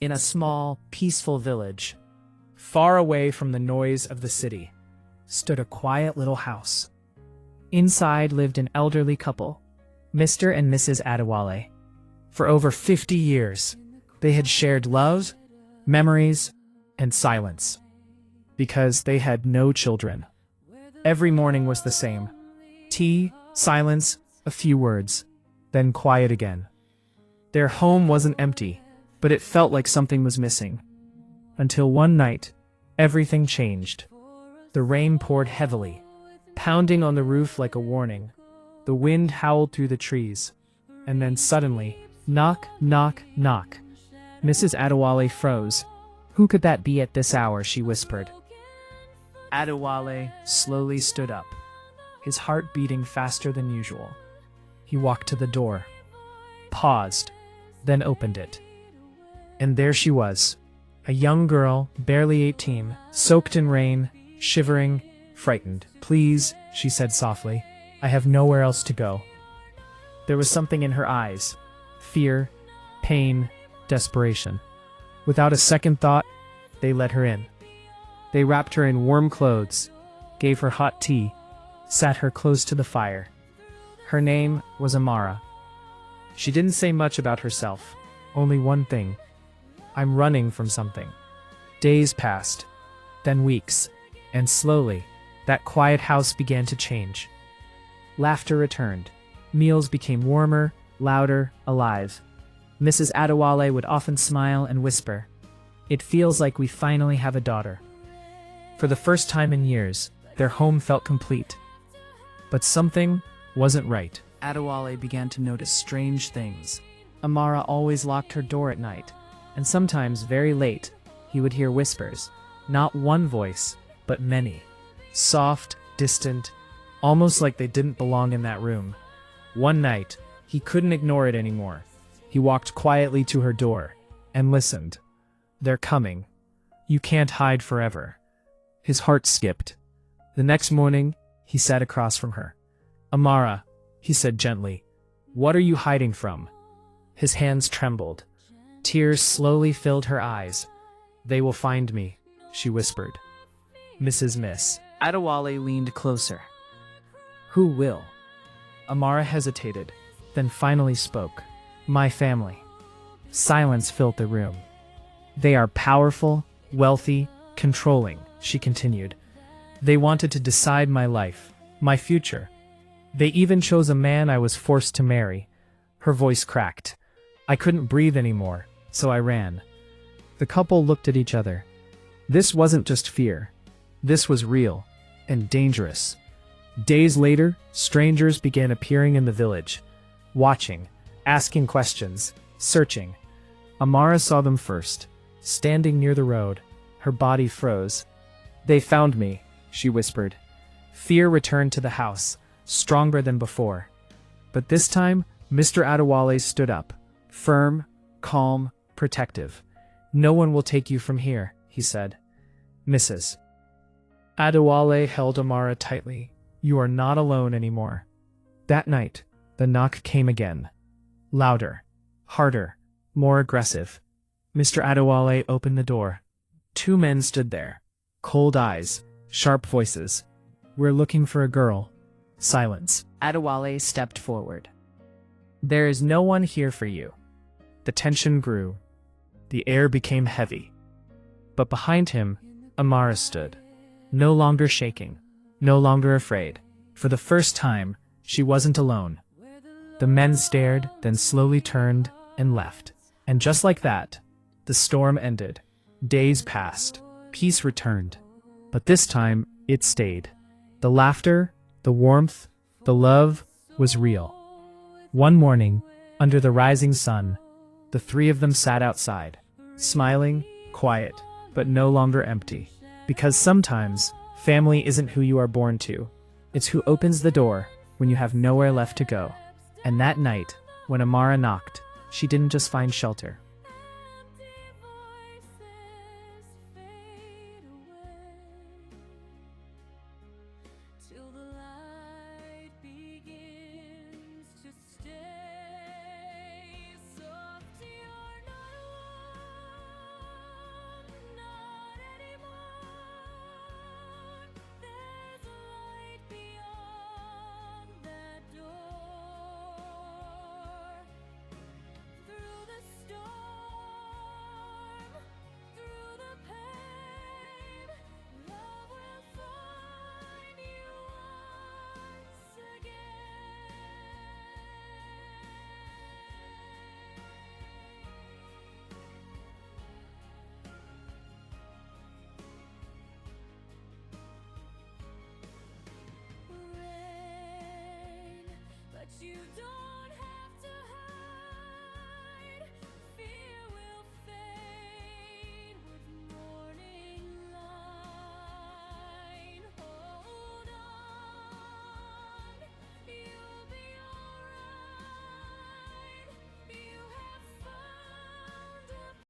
In a small, peaceful village, far away from the noise of the city, stood a quiet little house. Inside lived an elderly couple, Mr. and Mrs. Adewale. For over 50 years, they had shared love, memories, and silence. Because they had no children. Every morning was the same. Tea, silence, a few words, then quiet again. Their home wasn't empty, but it felt like something was missing. Until one night, everything changed. The rain poured heavily, pounding on the roof like a warning. The wind howled through the trees. And then suddenly, knock, knock, knock. Mrs. Adewale froze. "Who could that be at this hour?" she whispered. Adewale slowly stood up, his heart beating faster than usual. He walked to the door, paused, then opened it. And there she was, a young girl, barely 18, soaked in rain, shivering, frightened. "Please," she said softly, "I have nowhere else to go." There was something in her eyes, fear, pain, desperation. Without a second thought, they let her in. They wrapped her in warm clothes, gave her hot tea, sat her close to the fire. Her name was Amara. She didn't say much about herself, only one thing: "I'm running from something." Days passed, then weeks, and slowly, that quiet house began to change. Laughter returned. Meals became warmer, louder, alive. Mrs. Adewale would often smile and whisper, "It feels like we finally have a daughter." For the first time in years, their home felt complete. But something wasn't right. Adewale began to notice strange things. Amara always locked her door at night, and sometimes very late, he would hear whispers. Not one voice, but many. Soft, distant, almost like they didn't belong in that room. One night, he couldn't ignore it anymore. He walked quietly to her door and listened. "They're coming. You can't hide forever." His heart skipped. The next morning, he sat across from her. "Amara," he said gently, "what are you hiding from?" His hands trembled. Tears slowly filled her eyes. "They will find me," she whispered. Miss Adewale leaned closer. "Who will?" Amara hesitated, then finally spoke. "My family." Silence filled the room. "They are powerful, wealthy, controlling," she continued. "They wanted to decide my life, my future. They even chose a man I was forced to marry." Her voice cracked. "I couldn't breathe anymore, so I ran." The couple looked at each other. This wasn't just fear. This was real and dangerous. Days later, strangers began appearing in the village, watching, asking questions, searching. Amara saw them first, standing near the road. Her body froze. "They found me," she whispered. Fear returned to the house, stronger than before. But this time, Mr. Adewale stood up, firm, calm, protective. "No one will take you from here," he said. Mrs. Adewale held Amara tightly. "You are not alone anymore." That night, the knock came again. Louder, harder, more aggressive. Mr. Adewale opened the door. Two men stood there. Cold eyes, sharp voices. "We're looking for a girl." Silence. Adewale stepped forward. "There is no one here for you." The tension grew. The air became heavy. But behind him, Amara stood. No longer shaking, no longer afraid. For the first time, she wasn't alone. The men stared, then slowly turned and left. And just like that, the storm ended. Days passed. Peace returned. But this time, it stayed. The laughter, the warmth, the love was real. One morning, under the rising sun, the three of them sat outside, smiling, quiet, but no longer empty. Because sometimes, family isn't who you are born to. It's who opens the door when you have nowhere left to go. And that night, when Amara knocked, she didn't just find shelter.